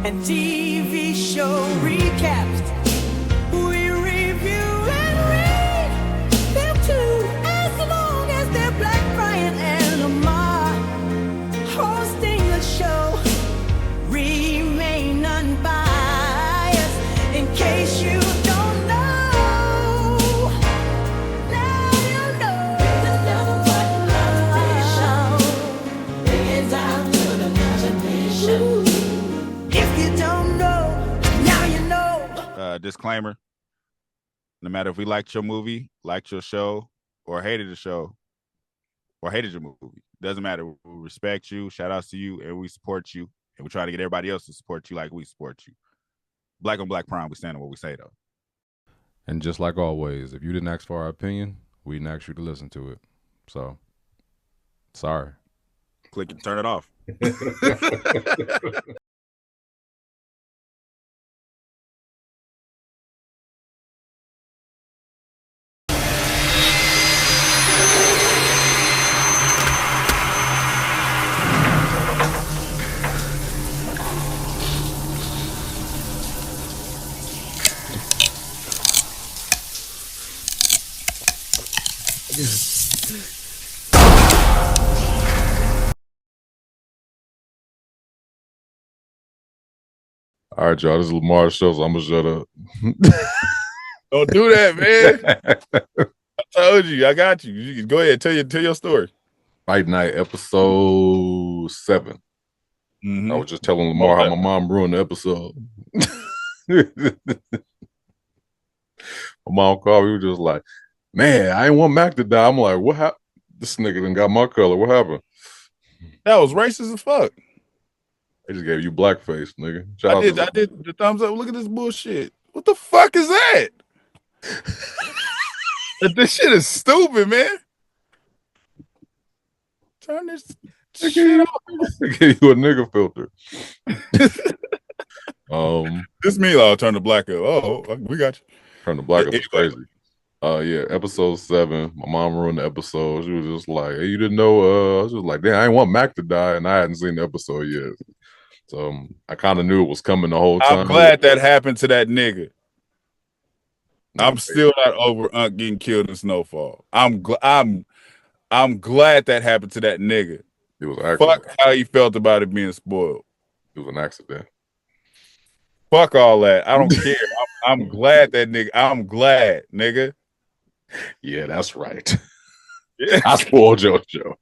and TV show recaps. We review and read them too, as long as they're Black, Brian and Lamar hosting the show. Remain unbiased in case you don't know. Now you know. There's nothing but competition. It's out to the imagination. If you don't know, now you know. Disclaimer: no matter if we liked your movie, liked your show, or hated the show, or hated your movie, doesn't matter. We respect you, shout outs to you, and we support you. And we try to get everybody else to support you like we support you. Black on Black Prime, we stand on what we say, though. And just like always, if you didn't ask for our opinion, we didn't ask you to listen to it. So, sorry. Click and turn it off. All right, y'all. This is Lamar's show, so I'm going to shut up. Don't do that, man. I told you. I got you. You go ahead. Tell your story. Fight Night, episode 7. Mm-hmm. I was just telling Lamar how my mom ruined the episode. My mom called me. We were just like, man, I ain't want Mac to die. I'm like, what happened? This nigga done got my color. What happened? That was racist as fuck. They just gave you blackface, nigga. I did the thumbs up. Look at this bullshit. What the fuck is that? This shit is stupid, man. Turn this shit off. They gave you a nigga filter. This means I'll turn the black up. Oh, we got you. Turn the black up is crazy. Yeah, episode 7. My mom ruined the episode. She was just like, hey, you didn't know. I was just like, damn, I didn't want Mac to die, and I hadn't seen the episode yet. So I kind of knew it was coming the whole time. I'm glad that happened to that nigga. I'm still not over Unc getting killed in Snowfall. I'm glad that happened to that nigga. It was an accident. Fuck how he felt about it being spoiled. It was an accident. Fuck all that. I don't care. I'm glad that nigga. I'm glad, nigga. Yeah, that's right. Yeah. I spoiled JoJo.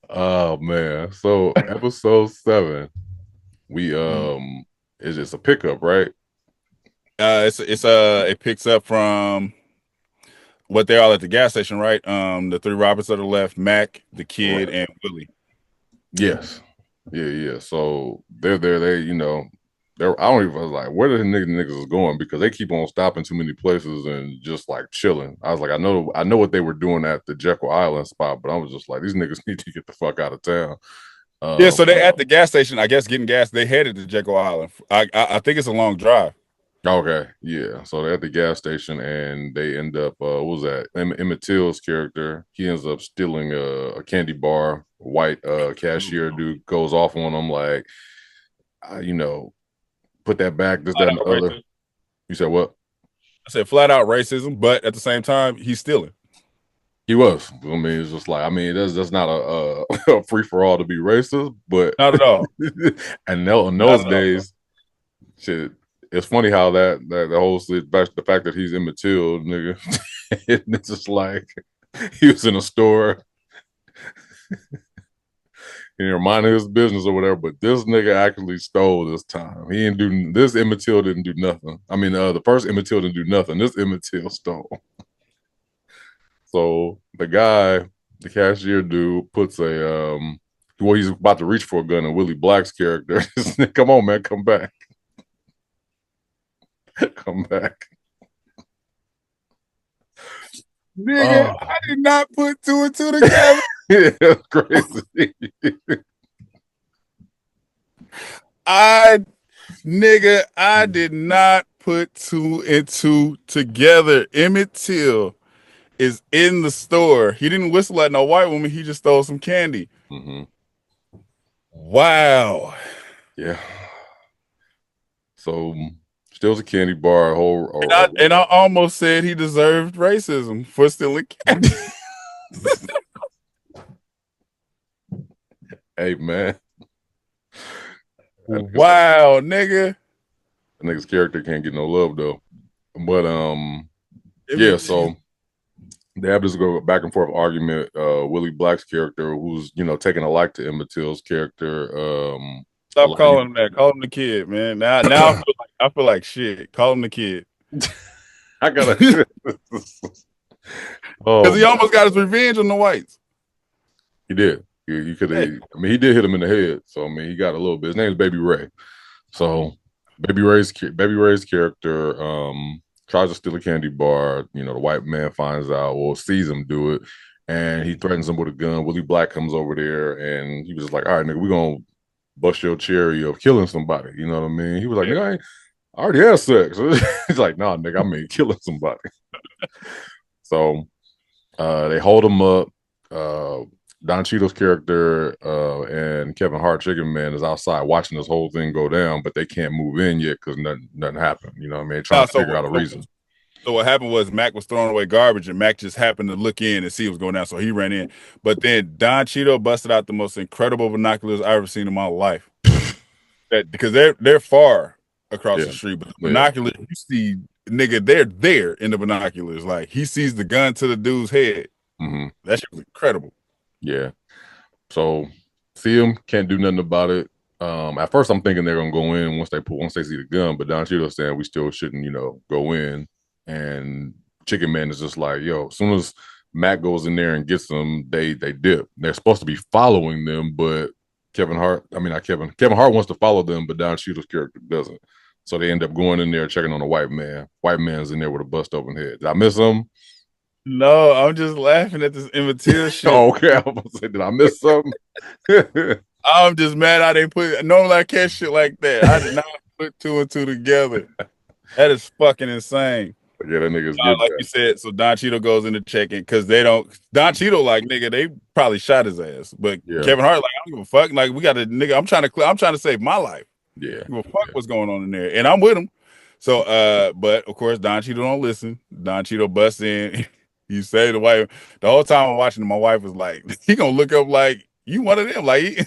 Oh man. So episode 7, we it's just a pickup, right? It picks up from what they're all at the gas station, right? The 3 Roberts that are left, Mac, the kid, right, and Willie. Yes. Yeah. So they're there. They, I don't even like where the niggas is going, because they keep on stopping too many places and just like chilling. I was like, I know what they were doing at the Jekyll Island spot, but I was just like, these niggas need to get the fuck out of town. Yeah, so they're at the gas station, I guess, getting gas. They headed to Jekyll Island. I think it's a long drive. Okay, yeah. So they're at the gas station and they end up, what was that? Emmett Till's character, he ends up stealing a candy bar. White cashier dude goes off on him like, put that back, this, that, and the other. You said what? I said flat out racism, but at the same time, he's stealing. He was. I mean, it's just like, that's not a free for all to be racist, but not at all. And in those days, shit, it's funny how that whole the fact that he's Emmett Till, nigga, it's just like he was in a store. He minding his business or whatever, but this nigga actually stole this time. He didn't do this. Emmett Till didn't do nothing. I mean, the first Emmett Till didn't do nothing. This Emmett Till stole. So the guy, the cashier dude, puts he's about to reach for a gun, and Willie Black's character, come on, man, come back. Come back. Nigga, I did not put 2 and 2 together. Yeah, that's crazy. I did not put 2 and 2 together. Emmett Till is in the store. He didn't whistle at no white woman. He just stole some candy. Mm-hmm. Wow. Yeah. So steals a candy bar. And I almost said he deserved racism for stealing candy. Hey man. Wow, nigga. That nigga's character can't get no love though. But yeah, so they have this go back and forth argument. Willie Black's character, who's taking a like to Emmett Till's character. Stop calling him that. Call him the kid, man. Now I feel like shit. Call him the kid. I gotta because he almost got his revenge on the whites. He did. He could have. I mean, he did hit him in the head. So I mean, he got a little bit. His name's Baby Ray. So Baby Ray's character tries to steal a candy bar. The white man finds out or sees him do it, and he threatens him with a gun. Willie Black comes over there, and he was just like, "All right, nigga, we're gonna bust your cherry of killing somebody." You know what I mean? He was like, "Nigga, I already had sex." He's like, "Nah, nigga, I mean killing somebody." So they hold him up. Don Cheadle's character and Kevin Hart, Chicken Man, is outside watching this whole thing go down, but they can't move in yet because nothing happened. You know what I mean? Trying to figure out a reason. So what happened was Mac was throwing away garbage, and Mac just happened to look in and see what was going down, so he ran in. But then Don Cheadle busted out the most incredible binoculars I've ever seen in my life. Because they're far across the street, but the binoculars, you see, nigga, they're there in the binoculars. Like, he sees the gun to the dude's head. Mm-hmm. That shit was incredible. Yeah. So see him, can't do nothing about it. At first I'm thinking they're gonna go in once they see the gun, but Don Cheadle's saying we still shouldn't, go in. And Chicken Man is just like, yo, as soon as Mac goes in there and gets them, they dip. They're supposed to be following them, but Kevin Hart wants to follow them, but Don Cheadle's character doesn't. So they end up going in there checking on the white man. White man's in there with a bust open head. Did I miss him? No, I'm just laughing at this Emmett Till shit. Oh, okay. I was about to say, did I miss something? I'm just mad I didn't put. Normally I catch shit like that. I did not put two and two together. That is fucking insane. Yeah, that nigga's good. Like you said, so Don Cheadle goes into checking because they don't. Don Cheadle, like, nigga, they probably shot his ass, but Kevin Hart, like, I don't give a fuck. Like, we got a nigga. I'm trying to save my life. Yeah, give a fuck what's going on in there, and I'm with him. So, but of course, Don Cheadle don't listen. Don Cheadle busts in. You say the wife. The whole time I'm watching, my wife was like, "He gonna look up like you one of them. Like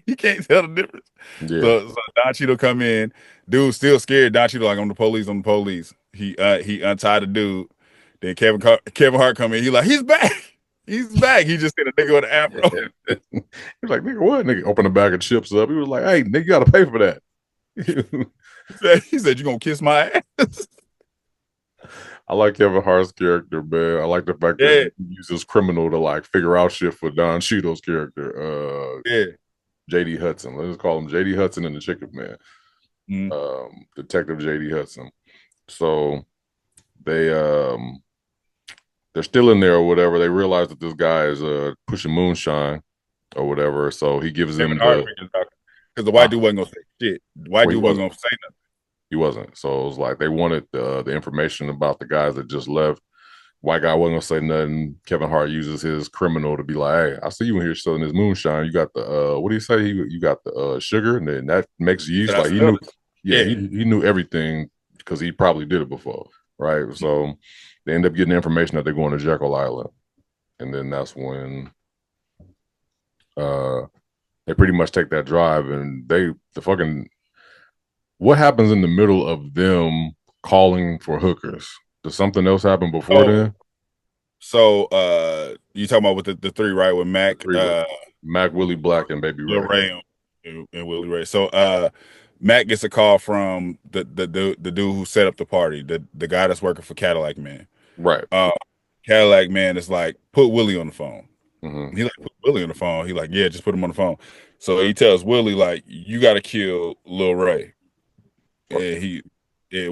he can't tell the difference." Yeah. So Don Cheadle come in. Dude still scared. Don Cheadle like, "I'm the police. I'm the police." He untied the dude. Then Kevin Hart come in. He like, he's back. He's back. He just hit a nigga with an afro. He's like, "Nigga, what?" Nigga open a bag of chips up. He was like, "Hey, nigga, you gotta pay for that." he said, "You gonna kiss my ass?" I like Kevin Hart's character, man. I like the fact that he uses criminal to like figure out shit for Don Cheadle's character. JD Hudson. Let's call him JD Hudson and the Chicken Man. Detective JD Hudson. So they're still in there or whatever. They realize that this guy is pushing moonshine or whatever. So he gives them because the white dude wasn't gonna say shit. The white dude wasn't gonna say nothing. He wasn't. So it was like they wanted the information about the guys that just left. White guy wasn't gonna say nothing. Kevin Hart uses his criminal to be like, "Hey, I see you in here selling this moonshine. You got the what do you say? You got the sugar, and then that makes yeast." Like he knew, he knew everything because he probably did it before, right? So they end up getting information that they're going to Jekyll Island, and then that's when they pretty much take that drive, and what happens in the middle of them calling for hookers? Does something else happen before then? So you talking about with the three, right? With Mac, Mac, Willie Black, and Baby Ray. And Willie Ray. So Mac gets a call from the dude who set up the party, the guy that's working for Cadillac Man. Right. Cadillac Man is like, put Willie on the phone. Mm-hmm. He like, put Willie on the phone. He like, yeah, just put him on the phone. So he tells Willie, like, you got to kill Lil Ray. And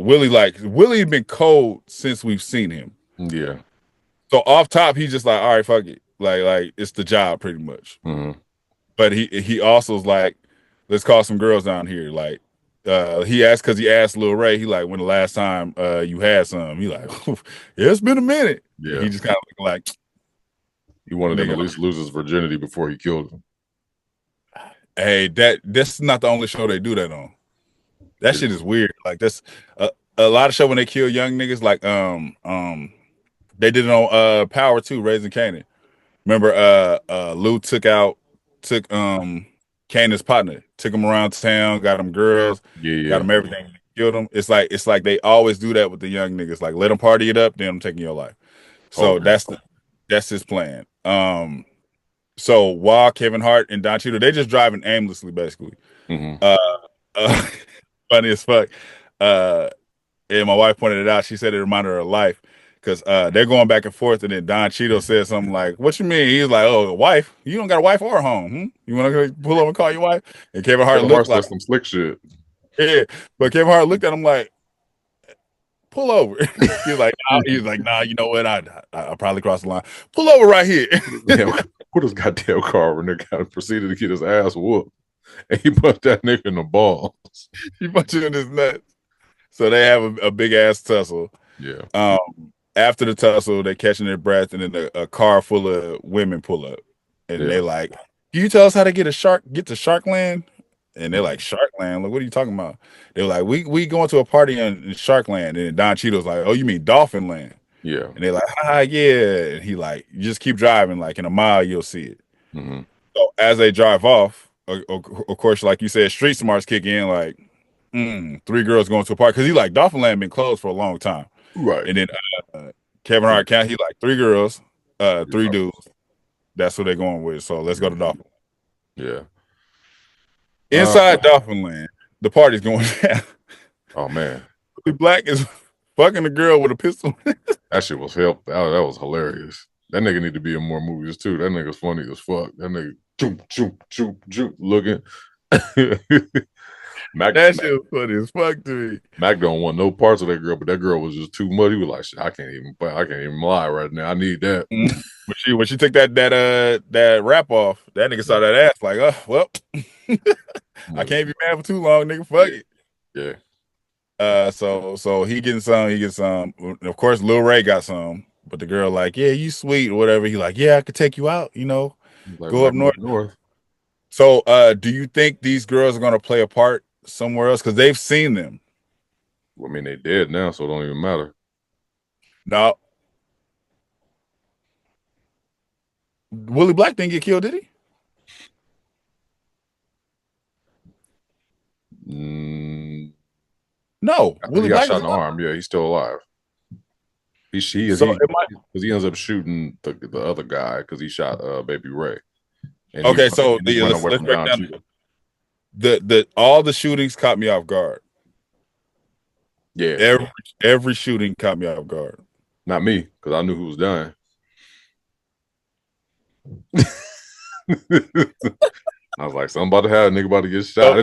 Willie had been cold since we've seen him. Yeah. So off top, he's just like, all right, fuck it. Like it's the job pretty much. Mm-hmm. But he also is like, let's call some girls down here. Like, he asked because he asked Lil Ray, he like, when the last time you had some? He like, yeah, it's been a minute. And Yeah. he just kind of like, He wanted him nigga, at least lose his virginity before he killed him. hey, that's not the only show they do that on. That shit is weird. Like that's a lot of show when they kill young niggas. Like they did it on Power 2, Raising Kanan. Remember Lou took Kanan's partner, took him around town, got him girls, got Yeah. him everything, killed him. It's like they always do that with the young niggas. Like let them party it up, then I'm taking your life. So Okay. that's his plan. So while Kevin Hart and Don Cheadle, they just driving aimlessly, basically. Hmm. Uh, uh funny as fuck. Uh, and my wife pointed it out. She said it reminded her of life because they're going back and forth. And then Don Cheadle said something like, "What you mean?" He's like, "Oh, a wife? You don't got a wife or a home? Hmm? You want to pull over and call your wife?" And Kevin Hart Kevin looked Hart like, said some slick shit. "Yeah," but Kevin Hart looked at him like, "Pull over." He's like, "Nah, you know what? I probably crossed the line. Pull over right here." Damn, put his goddamn car over and the guy proceeded to get his ass whooped. And he punched that nigga in the balls. He punched him in his nuts. So they have a big ass tussle. Yeah. After the tussle, they're catching their breath, and then a car full of women pull up, and Yeah. they like, "Can you tell us how to get to Sharkland?" And they're like, "Sharkland? Like, what are you talking about?" They're like, "We going to a party in Sharkland," and Don Cheadle's like, "Oh, you mean Dolphin Land?" Yeah. And they're like, yeah," and he like, "You just keep driving, like in a mile you'll see it." Hmm. So as they drive off, of course, like you said, street smarts kick in, like, three girls going to a party because he like Dolphin Land been closed for a long time. Right. And then Kevin Hart count, he like three girls, three dudes. That's what they're going with. So let's go to Dolphin. Yeah. Inside Dolphin Land, the party's going down. Oh man, Billy Black is fucking a girl with a pistol. that shit was help. That was hilarious. That nigga need to be in more movies too. That nigga's funny as fuck. That nigga choop choop choop choop looking. That shit was funny as fuck to me. Mac don't want no parts of that girl, but that girl was just too much. He was like, shit, I can't even lie right now. I need that. When she took that rap off, that nigga saw that ass like, oh well, I can't be mad for too long, nigga. Fuck it. Yeah. So he getting some, he gets some. Of course, Lil Ray got some, but the girl like, yeah, you sweet or whatever. He like, yeah, I could take you out, Like, go up north. So, do you think these girls are gonna play a part somewhere else? Because they've seen them. I mean, they dead now, so it don't even matter. No, Willie Black didn't get killed, did he? No, He Willie got Black shot is in the alive. arm. Yeah, he's still alive. So Because he ends up shooting the other guy because he shot Baby Ray. And okay, so he went let's away from break Don down Cheadle. the all the shootings caught me off guard. Yeah, Every shooting caught me off guard. not me because I knew who was dying. I was like, something about to happen. Nigga about to get shot. I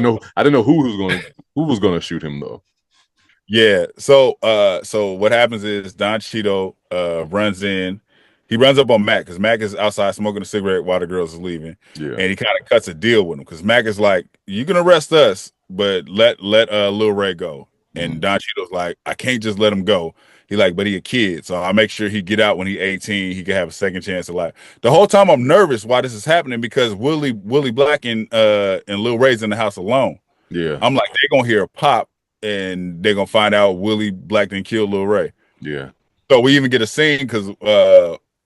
didn't know who was gonna shoot him though. Yeah. So what happens is Don Cheadle runs in. He runs up on Mac because Mac is outside smoking a cigarette while the girls is leaving. Yeah. And he kind of cuts a deal with him because Mac is like, "You can arrest us, but let Lil Ray go." And Don Cheadle's like, "I can't just let him go." He like, "But he a kid, so I'll make sure he get out when he 18. He can have a second chance of life." The whole time I'm nervous why this is happening because Willie Black and Lil Ray's in the house alone. Yeah. I'm like, they're gonna hear a pop and they're gonna find out Willie Black didn't kill Lil Ray. Yeah. So we even get a scene because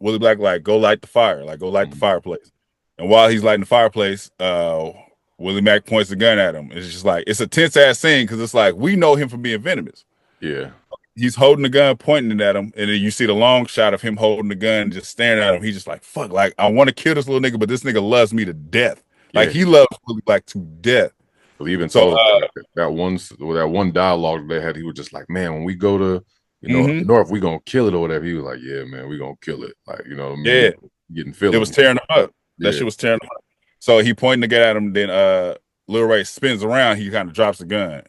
Willie Black like go light the fire, like go light the fireplace. And while he's lighting the fireplace, Willie Mack points the gun at him. It's just like it's a tense ass scene because it's like we know him for being venomous. Yeah. He's holding the gun, pointing it at him, and then you see the long shot of him holding the gun, just staring at him. He's just like, "Fuck!" Like I want to kill this little nigga, but this nigga loves me to death. Like he loves Willie Black to death. He even told us that one dialogue they had. He was just like, "Man, when we go to north, we gonna kill it or whatever." He was like, "Yeah, man, we gonna kill it." Like what I mean? Yeah, getting feelings. It was tearing him up. That shit was tearing him up. So he pointing the gun at him. Then Lil Ray spins around. He kind of drops the gun.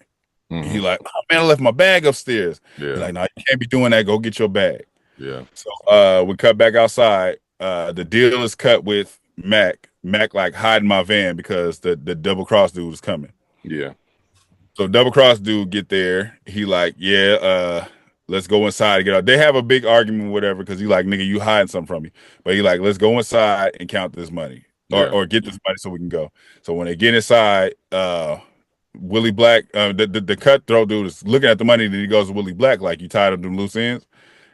He like, "Oh man, I left my bag upstairs." Yeah. He's like, "No, you can't be doing that. Go get your bag." Yeah. So we cut back outside. The deal is cut with Mac. Mac like hiding my van because the double cross dude is coming. Yeah. So double cross dude get there. He like, yeah, let's go inside and get out. They have a big argument, whatever, because he like, nigga, you hiding something from me. But he like, let's go inside and count this money. Yeah. Or get this money so we can go. So when they get inside, Willie Black, the cutthroat dude is looking at the money, and then he goes to Willie Black, like, you tired of them loose ends?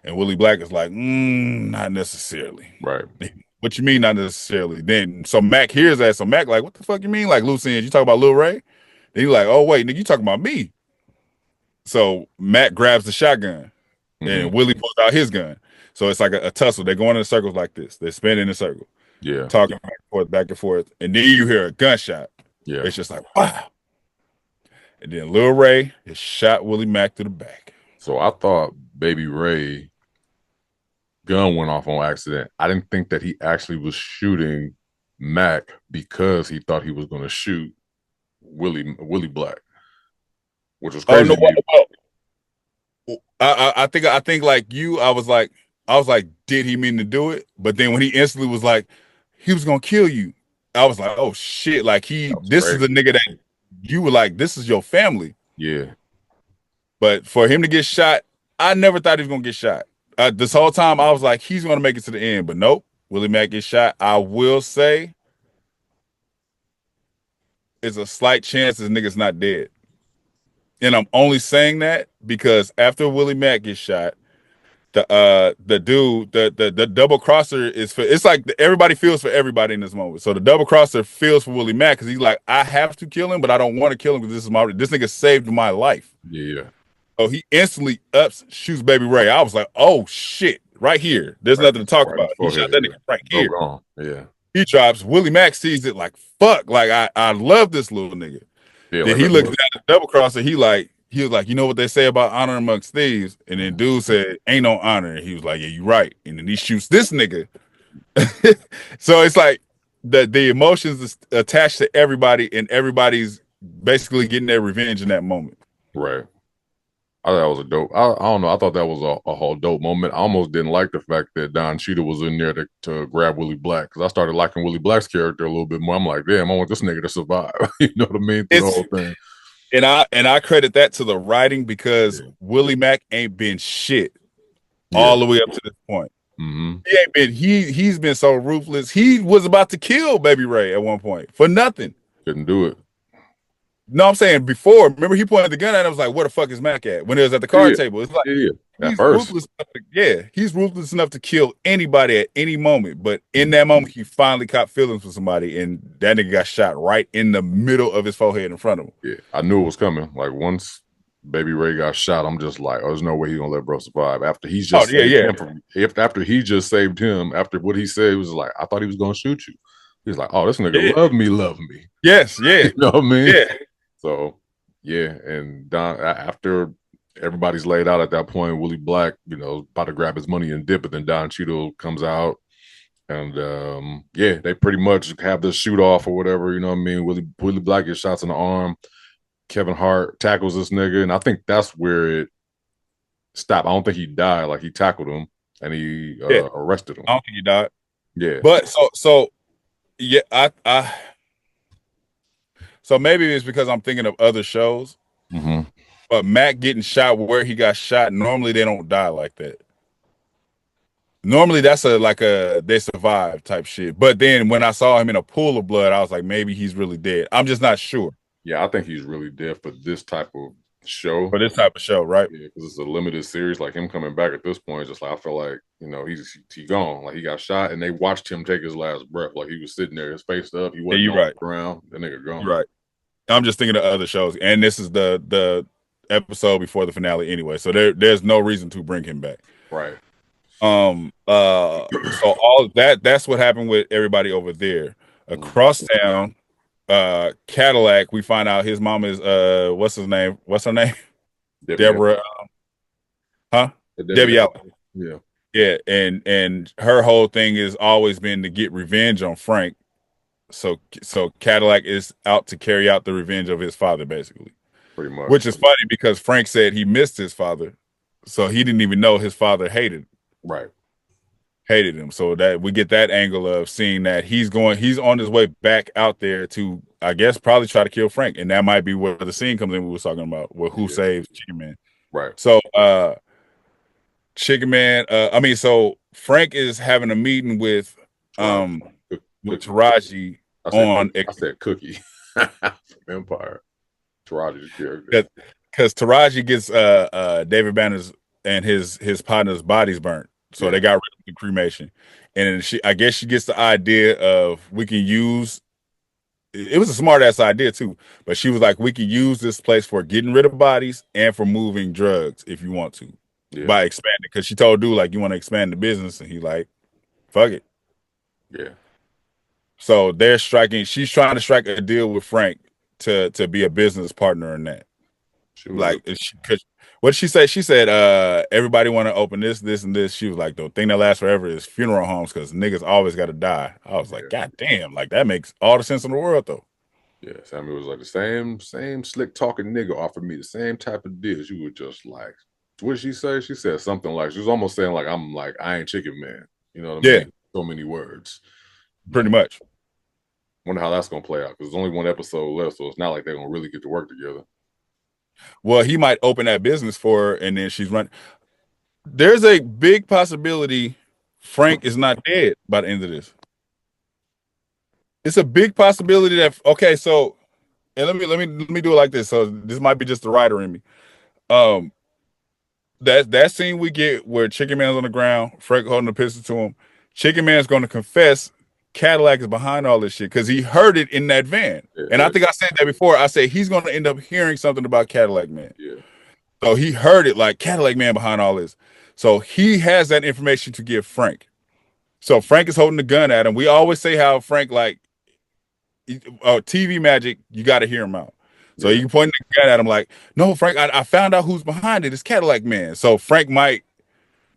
And Willie Black is like, not necessarily. Right. What you mean, not necessarily? Then so Mac hears that. So Mac like, what the fuck you mean, like loose ends? You talking about Lil Ray? Then he like, oh wait, nigga, you talking about me? So Mac grabs the shotgun, and Willie pulls out his gun. So it's like a tussle. They're going in circles like this. They're spinning in a circle, talking back and forth, and then you hear a gunshot. Yeah. It's just like, wow. And then Lil Ray has shot Willie Mac through the back. So I thought Baby Ray gun went off on accident. I didn't think that he actually was shooting Mac because he thought he was going to shoot Willie Black, which was crazy. I think like you, I was like, did he mean to do it? But then when he instantly was like, he was gonna kill you, I was like, oh shit, like this is the nigga that you were like, this is your family. Yeah. But for him to get shot, I never thought he was gonna get shot. This whole time I was like, he's gonna make it to the end, but nope. Willie Mack gets shot. I will say, it's a slight chance this nigga's not dead. And I'm only saying that because after Willie Mack gets shot, the dude, the double crosser is for, it's like everybody feels for everybody in this moment. So the double crosser feels for Willie Mack because he's like, I have to kill him, but I don't want to kill him because this nigga saved my life. Yeah. So he instantly shoots Baby Ray. I was like, oh shit, right here. There's nothing to talk about. He shot that nigga right here. Yeah. He drops. Willie Mack sees it like, fuck, like I love this little nigga. Yeah, then he looks down at the double crosser. He was like, you know what they say about honor amongst thieves? And then dude said, ain't no honor. And he was like, yeah, you right. And then he shoots this nigga. So it's like the emotions is attached to everybody, and everybody's basically getting their revenge in that moment. Right. I thought that was a dope. I don't know. I thought that was a whole dope moment. I almost didn't like the fact that Don Cheadle was in there to grab Willie Black, because I started liking Willie Black's character a little bit more. I'm like, damn, I want this nigga to survive. You know what I mean? The whole thing. And I credit that to the writing, because Willie Mack ain't been shit all the way up to this point. He ain't been. He's been so ruthless. He was about to kill Baby Ray at one point for nothing. Couldn't do it. No, I'm saying before. Remember, he pointed the gun at him. I was like, "Where the fuck is Mac at?" When it was at the card table, it's like, At first, he's ruthless enough to kill anybody at any moment. But in that moment, he finally caught feelings for somebody, and that nigga got shot right in the middle of his forehead in front of him. Yeah, I knew it was coming. Like, once Baby Ray got shot, I'm just like, oh, there's no way he's gonna let bro survive. After he's just after he just saved him, after what he said, he was like, I thought he was gonna shoot you. He's like, oh, this nigga love me. Yes, yeah. You know what I mean? Yeah. So, yeah, and Don, after everybody's laid out at that point, Willie Black, about to grab his money and dip, but then Don Cheadle comes out, and they pretty much have this shoot off or whatever. You know what I mean? Willie Black gets shots in the arm. Kevin Hart tackles this nigga, and I think that's where it stopped. I don't think he died. Like, he tackled him and he arrested him. I don't think he died. Yeah, but so yeah, I. So maybe it's because I'm thinking of other shows. But Mac getting shot where he got shot, normally they don't die like that. Normally that's they survive type shit. But then when I saw him in a pool of blood, I was like, maybe he's really dead. I'm just not sure. Yeah, I think he's really dead for this type of show. For this type of show, right? Yeah, because it's a limited series. Like, him coming back at this point, just like, I feel like, he's gone. Like, he got shot, and they watched him take his last breath. Like, he was sitting there, his face up. He wasn't on the ground. That nigga gone. You're right. I'm just thinking of other shows, and this is the episode before the finale anyway, so there's no reason to bring him back. Right. So all that's what happened with everybody over there. Across town, Cadillac, we find out his mom is what's her name? Deborah. Debbie Allen. Yeah, and her whole thing has always been to get revenge on Frank. So Cadillac is out to carry out the revenge of his father, basically. Pretty much. Which is funny because Frank said he missed his father, so he didn't even know his father hated. Right. hated him. So that we get that angle of seeing that he's on his way back out there to, I guess, probably try to kill Frank. And that might be where the scene comes in we was talking about, where who Yeah. saves Chicken Man. Right. So Chicken Man, so Frank is having a meeting with Taraji I said Cookie. Empire. Taraji's character. Because Taraji gets David Banner's and his partner's bodies burnt. So they got rid of the cremation. And I guess she gets the idea of we can use it was a smart ass idea too, but she was like, we can use this place for getting rid of bodies and for moving drugs if you want to by expanding. Because she told dude like, you want to expand the business, and he like, fuck it. Yeah. So she's trying to strike a deal with Frank to be a business partner in that. Like, what did she say? She said, everybody want to open this, and this. She was like, the thing that lasts forever is funeral homes because niggas always got to die. I was like, God damn, like that makes all the sense in the world though. Yeah, Sammy was like, the same slick talking nigga offered me the same type of deal. You were just like, what did she say? She said something like, she was almost saying like, I ain't Chicken Man. You know what I mean? So many words. Pretty much. Wonder how that's gonna play out because there's only one episode left, so it's not like they're gonna really get to work together. Well, he might open that business for her, and then she's running. There's a big possibility Frank is not dead by the end of this. It's a big possibility that so, and let me do it like this. So this might be just the writer in me. That scene we get where Chicken Man's on the ground, Frank holding the pistol to him. Chicken Man's going to confess Cadillac is behind all this shit because he heard it in that van. And I think I said that before. I said he's going to end up hearing something about Cadillac Man. Yeah. So he heard it like Cadillac Man behind all this. So he has that information to give Frank. So Frank is holding the gun at him. We always say how Frank like TV magic, you got to hear him out. So you can point the gun at him like, no, Frank, I found out who's behind it. It's Cadillac Man. So Frank might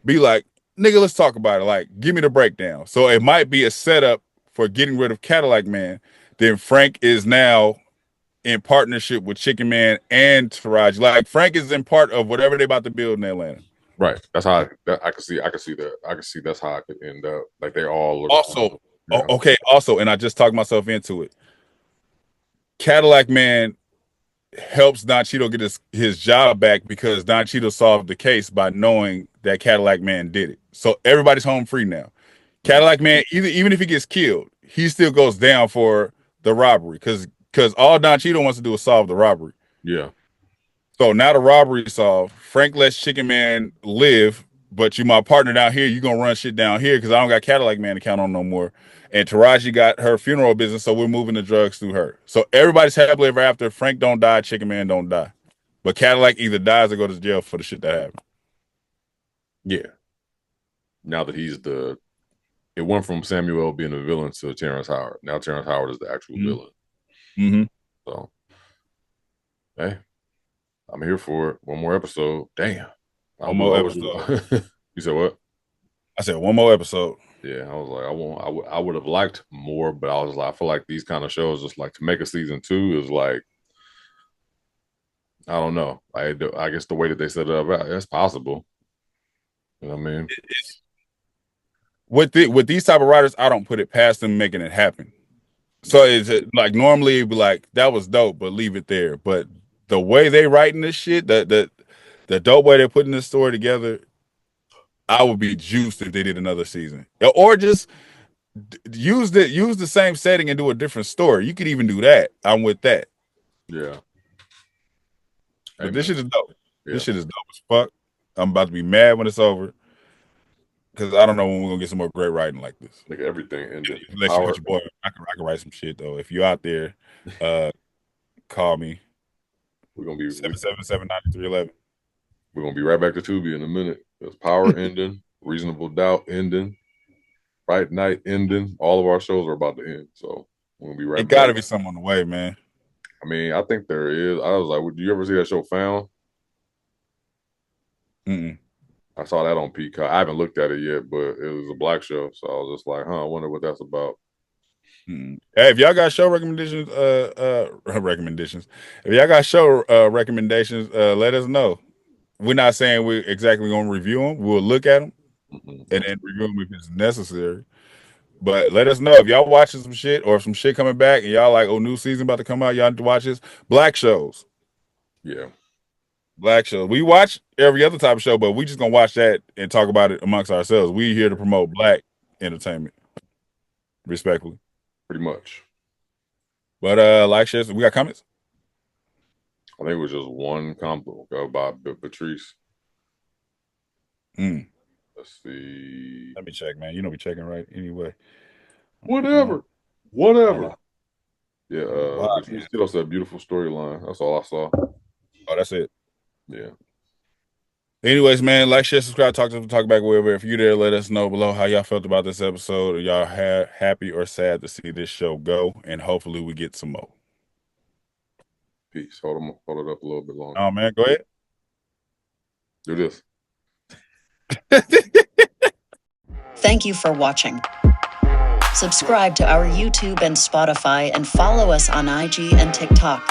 be like, nigga, let's talk about it. Like, give me the breakdown. So it might be a setup for getting rid of Cadillac Man. Then Frank is now in partnership with Chicken Man and Taraji. Like Frank is in part of whatever they're about to build in Atlanta. Right. That's how I can see that. I can see that's how it could end up. Like they all look also. Okay. Also, and I just talked myself into it. Cadillac Man helps Don Cheadle get his job back because Don Cheadle solved the case by knowing that Cadillac Man did it. So everybody's home free now. Cadillac Man, even if he gets killed, he still goes down for the robbery because all Don Cheadle wants to do is solve the robbery. Yeah. So now the robbery is solved. Frank lets Chicken Man live, but you my partner down here, you gonna run shit down here because I don't got Cadillac Man to count on no more. And Taraji got her funeral business, so we're moving the drugs through her. So everybody's happily ever after. Frank don't die, Chicken Man don't die. But Cadillac either dies or goes to jail for the shit that happened. Yeah. Now that it went from Samuel being a villain to Terrence Howard. Now Terrence Howard is the actual villain. Mm-hmm. So, hey, I'm here for it. One more episode. Damn. One more episode. You said what? I said one more episode. Yeah, I was like, I would have liked more, but I was like, I feel like these kind of shows, just like to make a season 2 is like, I don't know. I guess the way that they set it up, it's possible. You know what I mean? With these type of writers, I don't put it past them making it happen. So it's like normally it'd be like that was dope, but leave it there. But the way they writing this shit, the dope way they're putting this story together, I would be juiced if they did another season, or just use the same setting and do a different story. You could even do that. I'm with that. Yeah. But this shit is dope. Yeah. This shit is dope as fuck. I'm about to be mad when it's over because I don't know when we're gonna get some more great writing like this. Like everything ended. Your boy, I can write some shit though. If you out there, call me. We're gonna be 777-9311. We're gonna be right back to Tubi in a minute. There's Power ending, Reasonable Doubt ending, Fright Night ending. All of our shows are about to end, so we're gonna be right. It got to be something on the way, man. I mean, I think there is. I was like, "Would you ever see that show Found?" I saw that on Peacock. I haven't looked at it yet, but it was a black show, so I was just like, "Huh, I wonder what that's about." Hey, if y'all got show recommendations, If y'all got show recommendations, let us know. We're not saying we're exactly gonna review them. We'll look at them, Mm-mm. and then review them if it's necessary. But let us know if y'all watching some shit or if some shit coming back and y'all like, oh, new season about to come out. Y'all need to watch this. Black shows. Yeah. Black shows. We watch every other type of show, but we just gonna watch that and talk about it amongst ourselves. We here to promote black entertainment, respectfully. Pretty much. But like shares, we got comments. I think it was just one combo by Patrice. Mm. Let's see. Let me check, man. You know we checking right anyway. Whatever. Yeah, Patrice still said beautiful storyline. That's all I saw. Oh, that's it. Yeah. Anyways, man, like, share, subscribe, talk back wherever. If you there, let us know below how y'all felt about this episode. Are y'all happy or sad to see this show go? And hopefully we get some more. Peace. Hold it up a little bit longer. Oh man, go ahead. Do this. Thank you for watching. Subscribe to our YouTube and Spotify and follow us on IG and TikTok.